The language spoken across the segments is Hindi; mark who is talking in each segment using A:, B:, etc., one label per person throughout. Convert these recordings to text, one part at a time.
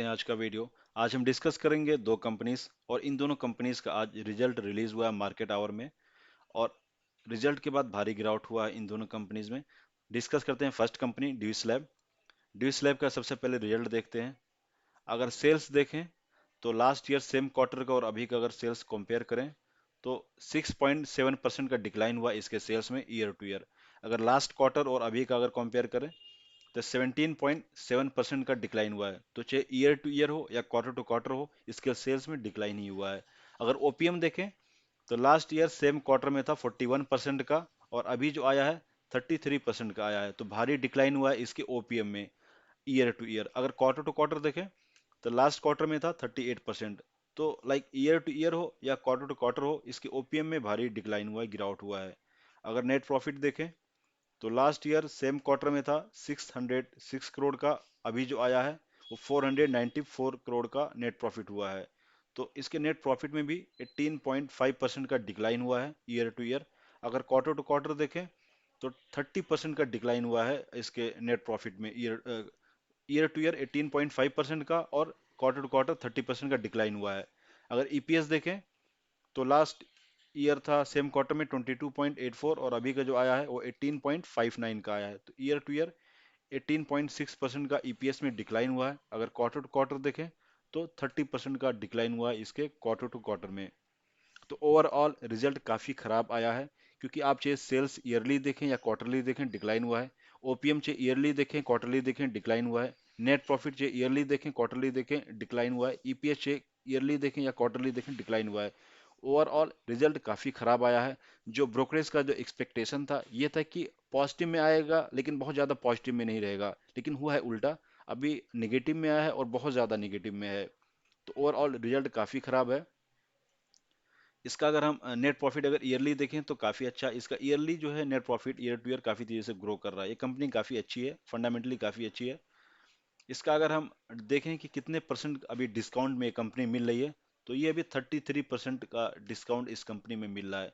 A: हैं आज का वीडियो। आज हम डिस्कस करेंगे दो कंपनीज और इन दोनों कंपनीज का आज रिजल्ट रिलीज हुआ है मार्केट आवर में। और रिजल्ट के बाद भारी गिरावट हुआ है इन दोनों कंपनीज में। डिस्कस करते हैं फर्स्ट कंपनी ड्यूस लैब। ड्यूस लैब का सबसे पहले रिजल्ट देखते हैं। अगर सेल्स देखें तो लास्ट ईयर सेम क्वार्टर का और अभी का अगर सेल्स कंपेयर करें तो 6.7% का डिक्लाइन हुआ इसके सेल्स में ईयर टू ईयर। अगर लास्ट क्वार्टर और अभी का अगर कंपेयर करें तो 17.7% का डिक्लाइन हुआ है। तो चाहे ईयर टू ईयर हो या क्वार्टर टू क्वार्टर हो, इसके सेल्स में डिक्लाइन ही हुआ है। अगर ओपीएम देखें तो लास्ट ईयर सेम क्वार्टर में था 41% का और अभी जो आया है 33% का आया है। तो भारी डिक्लाइन हुआ है इसके ओपीएम में ईयर टू ईयर। अगर क्वार्टर टू क्वार्टर देखें तो लास्ट क्वार्टर में था 38%। तो लाइक ईयर टू ईयर हो या क्वार्टर टू क्वार्टर हो, इसके ओपीएम में भारी डिक्लाइन हुआ है, गिरावट हुआ है। अगर नेट प्रॉफिट देखें तो लास्ट ईयर सेम क्वार्टर में था 606 करोड़ का, अभी जो आया है वो 494 करोड़ का नेट प्रॉफिट हुआ है। तो इसके नेट प्रॉफिट में भी 18.5% का डिक्लाइन हुआ है ईयर टू ईयर। अगर क्वार्टर टू क्वार्टर देखें तो 30% का डिक्लाइन हुआ है इसके नेट प्रॉफिट में। ईयर टू ईयर 18.5% का और क्वार्टर टू क्वार्टर 30% का डिक्लाइन हुआ है। अगर ईपीएस देखें तो लास्ट ईयर था सेम क्वार्टर में 22.84 और अभी का जो आया है वो 18.59 का आया है। तो ईयर टू ईयर 18.6% का ईपीएस में डिक्लाइन हुआ है। अगर क्वार्टर टू क्वार्टर देखें तो 30% का डिक्लाइन हुआ है इसके क्वार्टर टू क्वार्टर में। तो ओवरऑल रिजल्ट काफ़ी खराब आया है, क्योंकि आप चाहे सेल्स ईयरली देखें या क्वार्टरली देखें डिक्लाइन हुआ है। ओपीएम चाहे ईयरली देखें क्वार्टरली देखें डिक्लाइन हुआ है। नेट प्रॉफिट चाहे ईयरली देखें क्वार्टरली देखें डिक्लाइन हुआ है। ईपीएस चाहे ईयरली देखें या क्वार्टरली देखें डिक्लाइन हुआ है। ओवरऑल रिजल्ट काफ़ी खराब आया है। जो ब्रोकरेज का जो एक्सपेक्टेशन था ये था कि पॉजिटिव में आएगा, लेकिन बहुत ज़्यादा पॉजिटिव में नहीं रहेगा, लेकिन हुआ है उल्टा। अभी निगेटिव में आया है और बहुत ज़्यादा निगेटिव में है। तो ओवरऑल रिजल्ट काफ़ी खराब है इसका। अगर हम नेट प्रॉफिट अगर ईयरली देखें तो काफ़ी अच्छा इसका ईयरली जो है net profit year to year काफ़ी तेज़ी से ग्रो कर रहा है। ये कंपनी काफ़ी अच्छी है, फंडामेंटली काफ़ी अच्छी है। इसका अगर हम देखें कि कितने परसेंट अभी डिस्काउंट में कंपनी मिल रही है, तो ये अभी 33% का डिस्काउंट इस कंपनी में मिल रहा है।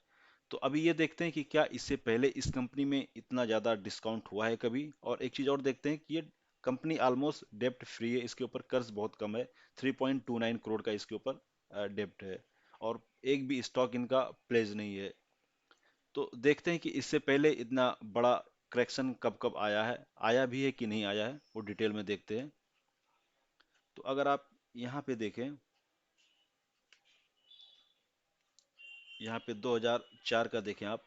A: तो अभी ये देखते हैं कि क्या इससे पहले इस कंपनी में इतना ज़्यादा डिस्काउंट हुआ है कभी। और एक चीज़ और देखते हैं कि ये कंपनी ऑलमोस्ट डेप्ट फ्री है, इसके ऊपर कर्ज बहुत कम है। 3.29 करोड़ का इसके ऊपर डेप्ट है और एक भी स्टॉक इनका प्लेज नहीं है। तो देखते हैं कि इससे पहले इतना बड़ा करेक्शन कब कब आया है, आया भी है कि नहीं आया है, वो डिटेल में देखते हैं। तो अगर आप यहाँ पे देखें, यहाँ पे 2004 का देखें आप,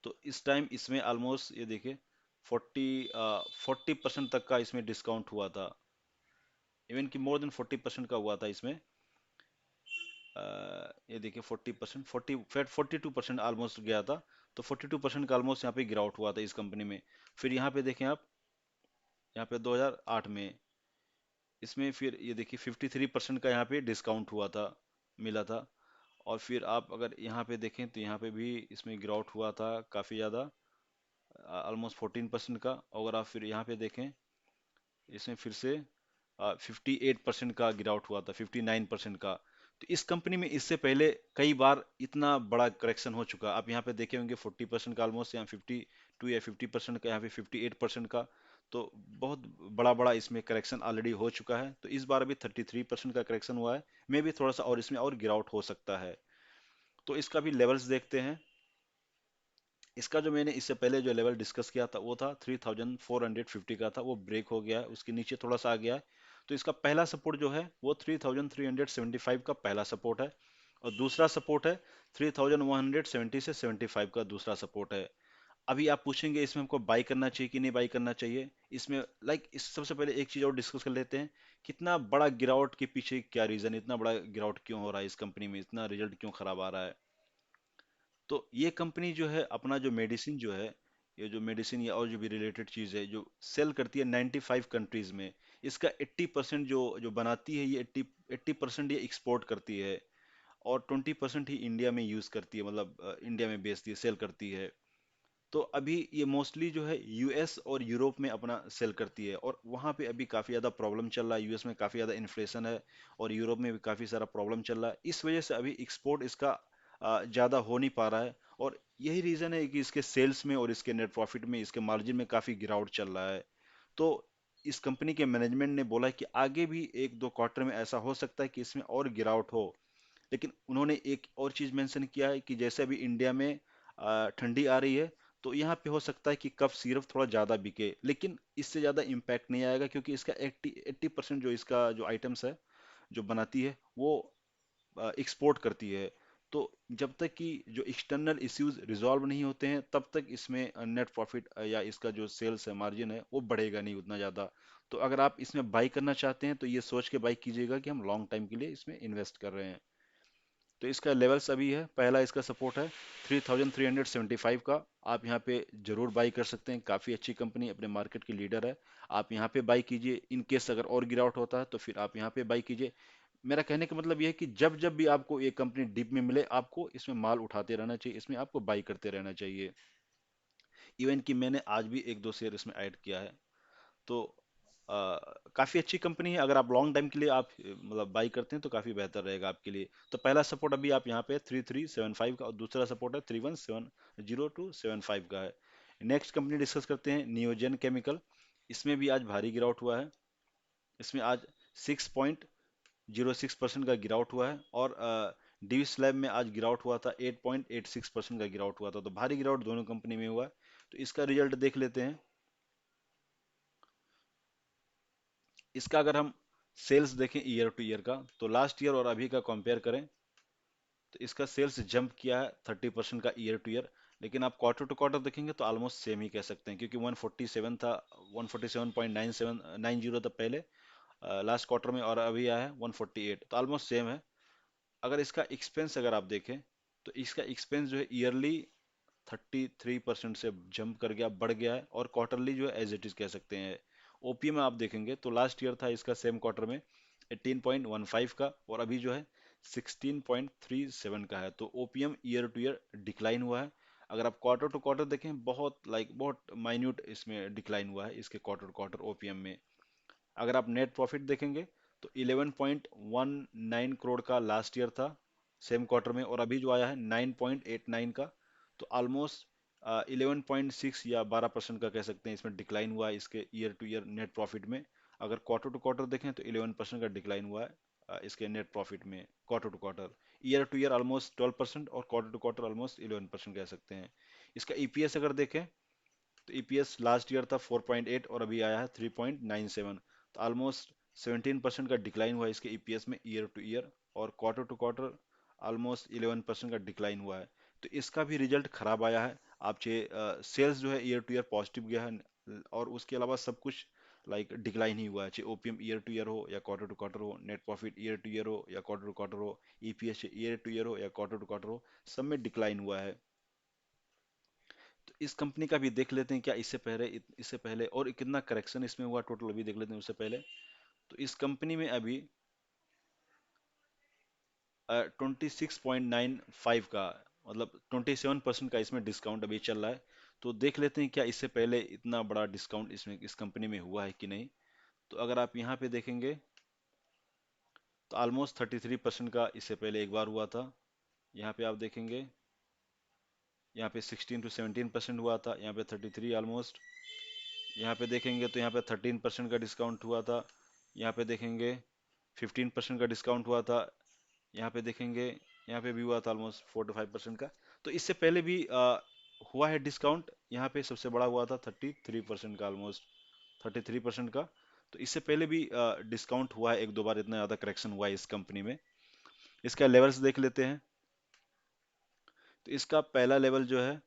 A: तो इस टाइम इसमें ऑलमोस्ट ये देखिए 40% तक का इसमें डिस्काउंट हुआ था। इवन कि मोर देन 40% का हुआ था इसमें। ये देखिए 40%, 42% ऑलमोस्ट गया था। तो 42% का ऑलमोस्ट यहाँ पे गिरावट हुआ था इस कंपनी में। फिर यहाँ पे देखें आप, यहाँ पे 2008 में इसमें फिर ये देखिए 53% का यहाँ पे डिस्काउंट हुआ था, मिला था। और फिर आप अगर यहाँ पे देखें तो यहाँ पे भी इसमें गिरावट हुआ था काफ़ी ज़्यादा, ऑलमोस्ट 14% का। अगर आप फिर यहाँ पे देखें, इसमें फिर से 58% का गिरावट हुआ था, 59% का। तो इस कंपनी में इससे पहले कई बार इतना बड़ा करेक्शन हो चुका। आप यहाँ पे देखे होंगे 40% का ऑलमोस्ट, यहाँ 52 या 50% का, यहाँ पे 58% का। तो बहुत बड़ा बड़ा इसमें करेक्शन ऑलरेडी हो चुका है। तो इस बार अभी 33% का करेक्शन हुआ है। मे भी थोड़ा सा और इसमें और गिरावट हो सकता है। तो इसका भी लेवल्स देखते हैं। इसका जो मैंने इससे पहले जो लेवल डिस्कस किया था वो था 3450 का था, वो ब्रेक हो गया है, उसके नीचे थोड़ा सा आ गया है। तो इसका पहला सपोर्ट जो है वो 3375 का पहला सपोर्ट है। और दूसरा सपोर्ट है 3170 से 75 का दूसरा सपोर्ट है। अभी आप पूछेंगे इसमें हमको बाई करना चाहिए कि नहीं बाई करना चाहिए। इसमें इस सबसे पहले एक चीज और डिस्कस कर लेते हैं। कितना बड़ा गिरावट के पीछे क्या रीजन, इतना बड़ा गिरावट क्यों हो रहा है इस कंपनी में, इतना रिजल्ट क्यों खराब आ रहा है। तो ये कंपनी जो है अपना जो मेडिसिन जो है, ये जो मेडिसिन या और जो भी रिलेटेड चीज़ है जो सेल करती है 95 कंट्रीज में। इसका 80% जो जो बनाती है ये 80% ये एक्सपोर्ट करती है और 20% ही इंडिया में यूज़ करती है, मतलब इंडिया में बेचती है, सेल करती है। तो अभी ये मोस्टली जो है यूएस और यूरोप में अपना सेल करती है और वहाँ पे अभी काफ़ी ज़्यादा प्रॉब्लम चल रहा है। यूएस में काफ़ी ज़्यादा इन्फ्लेशन है और यूरोप में भी काफ़ी सारा प्रॉब्लम चल रहा है। इस वजह से अभी एक्सपोर्ट इसका ज़्यादा हो नहीं पा रहा है। और यही रीज़न है कि इसके सेल्स में और इसके नेट प्रॉफिट में, इसके मार्जिन में काफ़ी गिरावट चल रहा है। तो इस कंपनी के मैनेजमेंट ने बोला है कि आगे भी एक दो क्वार्टर में ऐसा हो सकता है कि इसमें और गिरावट हो। लेकिन उन्होंने एक और चीज मेंशन किया है कि जैसे अभी इंडिया में ठंडी आ रही है, तो यहाँ पे हो सकता है कि कफ सिरप थोड़ा ज्यादा बिके, लेकिन इससे ज्यादा इम्पैक्ट नहीं आएगा, क्योंकि इसका 80% जो इसका जो आइटम्स है जो बनाती है वो एक्सपोर्ट करती है। तो जब तक कि जो एक्सटर्नल इश्यूज रिजॉल्व नहीं होते हैं, तब तक इसमें नेट प्रॉफिट या इसका जो सेल्स है, मार्जिन है, वो बढ़ेगा नहीं उतना ज़्यादा। तो अगर आप इसमें बाई करना चाहते हैं तो ये सोच के बाई कीजिएगा कि हम लॉन्ग टाइम के लिए इसमें इन्वेस्ट कर रहे हैं। तो इसका लेवल्स अभी है, पहला इसका सपोर्ट है 3375 का। आप यहाँ पे जरूर बाई कर सकते हैं, काफ़ी अच्छी कंपनी, अपने मार्केट की लीडर है। आप यहाँ पे बाई कीजिए, इन केस अगर और गिरावट होता है तो फिर आप यहाँ पे बाई कीजिए। मेरा कहने का मतलब यह है कि जब जब भी आपको ये कंपनी डिप में मिले, आपको इसमें माल उठाते रहना चाहिए, इसमें आपको बाई करते रहना चाहिए। इवन कि मैंने आज भी एक दो शेयर इसमें ऐड किया है। तो काफी अच्छी कंपनी है, अगर आप लॉन्ग टाइम के लिए आप मतलब बाई करते हैं तो काफी बेहतर रहेगा आपके लिए। तो पहला सपोर्ट अभी आप यहाँ पे 3375 का, और दूसरा सपोर्ट है 3170 to 75 का है। नेक्स्ट कंपनी डिस्कस करते हैं, नियोजन केमिकल। इसमें भी आज भारी गिरावट हुआ है। इसमें आज 6.06% का गिरावट हुआ है, और डी स्लैब में आज गिरावट हुआ था, 8.86% का गिरावट हुआ था। तो भारी गिरावट दोनों कंपनी में हुआ है। तो इसका रिजल्ट देख लेते हैं। इसका अगर हम सेल्स देखें ईयर टू ईयर का, तो लास्ट ईयर और अभी का कंपेयर करें, तो इसका सेल्स जंप किया है 30% का ईयर टू ईयर। लेकिन आप क्वार्टर टू क्वार्टर देखेंगे तो ऑलमोस्ट सेम ही कह सकते हैं, क्योंकि 147 था, 147.9790 था पहले लास्ट क्वार्टर में, और अभी आया है 148, तो ऑलमोस्ट सेम है। अगर इसका एक्सपेंस अगर आप देखें, तो इसका एक्सपेंस जो है ईयरली 33% से जंप कर गया, बढ़ गया है, और क्वार्टरली जो है एज इट इज कह सकते हैं। ओपीएम में आप देखेंगे तो लास्ट ईयर था इसका सेम क्वार्टर में 18.15 का, और अभी जो है 16.37 का है। तो OPM year to year decline हुआ है। अगर आप क्वार्टर टू क्वार्टर देखें, बहुत माइन्यूट इसमें डिक्लाइन हुआ है इसके क्वार्टर टू क्वार्टर ओपीएम में। अगर आप नेट प्रॉफिट देखेंगे तो 11.19 करोड़ का लास्ट ईयर था सेम क्वार्टर में, और अभी जो आया है 9.89 का। तो ऑलमोस्ट 11.6 या 12% का कह सकते हैं इसमें डिक्लाइन हुआ है इसके year to year net profit में। अगर क्वार्टर टू क्वार्टर देखें तो 11% का डिक्लाइन हुआ है इसके नेट प्रॉफिट में quarter to quarter. Year to year almost 12%, और क्वार्टर टू क्वार्टर ऑलमोस्ट 11% कह सकते हैं। इसका ईपीएस अगर देखें, तो ईपीएस लास्ट ईयर था 4.8, और अभी आया है 3.97। तो ऑलमोस्ट 17% का डिक्लाइन हुआ है इसके ईपीएस में ईयर टू ईयर, और क्वार्टर टू क्वार्टर ऑलमोस्ट 11% का डिक्लाइन हुआ है। तो इसका भी रिजल्ट खराब आया है। आप चाहे सेल्स जो है ईयर टू ईयर पॉजिटिव गया है, और उसके अलावा सब कुछ डिक्लाइन ही हुआ है, चाहे ओपीएम ईयर टू ईयर हो या क्वार्टर टू क्वार्टर हो, net profit year to year हो या क्वार्टर टू क्वार्टर हो, ईपीएस ईयर टू ईयर हो या क्वार्टर टू क्वार्टर हो, सब में डिक्लाइन हुआ है। तो इस कंपनी का भी देख लेते हैं क्या इससे पहले और कितना करेक्शन इसमें हुआ टोटल, अभी देख लेते हैं उससे पहले। तो इस कंपनी में अभी 26.95 का, मतलब 27% का इसमें डिस्काउंट अभी चल रहा है। तो देख लेते हैं क्या इससे पहले इतना बड़ा डिस्काउंट इसमें इस कंपनी में हुआ है कि नहीं। तो अगर आप यहाँ पे देखेंगे तो ऑलमोस्ट 33% का इससे पहले एक बार हुआ था। यहाँ पे आप देखेंगे, यहाँ पे 16 to 17% हुआ था, यहाँ पे 33 ऑलमोस्ट। यहाँ पे देखेंगे तो यहाँ पे 13% का डिस्काउंट हुआ था। यहाँ पे देखेंगे 15% का डिस्काउंट हुआ था। यहाँ पे देखेंगे, यहाँ पे भी हुआ था ऑलमोस्ट 4 to 5% का। तो इससे पहले भी हुआ है डिस्काउंट। यहाँ पे सबसे बड़ा हुआ था 33% का, ऑलमोस्ट 33% का। तो इससे पहले भी डिस्काउंट हुआ है एक दो बार, इतना ज़्यादा करेक्शन हुआ है इस कंपनी में। इसका लेवल्स देख लेते हैं। तो इसका पहला लेवल जो है,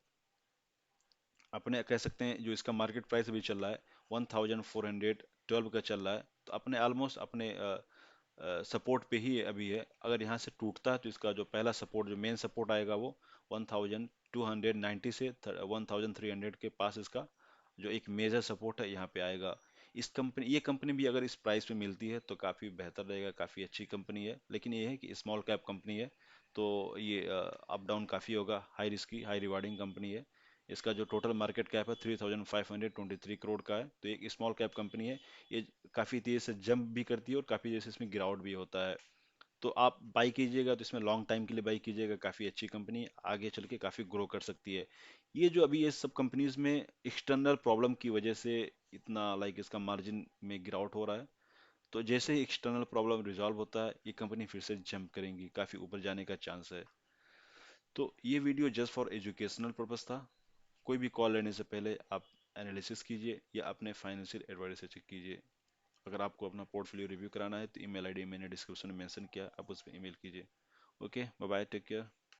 A: अपने कह सकते हैं जो इसका मार्केट प्राइस अभी चल रहा है 1412 का चल रहा है। तो अपने ऑलमोस्ट अपने सपोर्ट पे ही अभी है। अगर यहाँ से टूटता है तो इसका जो पहला सपोर्ट, जो मेन सपोर्ट आएगा, वो 1290 से 1300 के पास इसका जो एक मेजर सपोर्ट है यहाँ पे आएगा। ये कंपनी भी अगर इस प्राइस पे मिलती है तो काफ़ी बेहतर रहेगा, काफ़ी अच्छी कंपनी है। लेकिन ये है कि स्मॉल कैप कंपनी है, तो ये अप डाउन काफ़ी होगा, high risky high rewarding company है। इसका जो टोटल मार्केट कैप है 3523 करोड़ का है। तो एक स्मॉल कैप कंपनी है। ये काफ़ी तेज़ी से जंप भी करती है और काफ़ी तेज़ी से इसमें गिरावट भी होता है। तो आप बाई कीजिएगा तो इसमें लॉन्ग टाइम के लिए बाई कीजिएगा, काफ़ी अच्छी कंपनी, आगे चल के काफ़ी ग्रो कर सकती है। ये जो अभी ये सब कंपनीज में एक्सटर्नल प्रॉब्लम की वजह से इतना लाइक इसका मार्जिन में गिरावट हो रहा है, तो जैसे ही एक्सटर्नल प्रॉब्लम रिजॉल्व होता है ये कंपनी फिर से जंप करेंगी, काफ़ी ऊपर जाने का चांस है। तो ये video just for educational purpose था। कोई भी कॉल लेने से पहले आप एनालिसिस कीजिए या अपने फाइनेंशियल एडवाइजर से चेक कीजिए। अगर आपको अपना पोर्टफोलियो रिव्यू कराना है तो ईमेल आईडी मैंने डिस्क्रिप्शन में मेंशन किया, आप उस पर ईमेल कीजिए। Okay, bye bye, take care.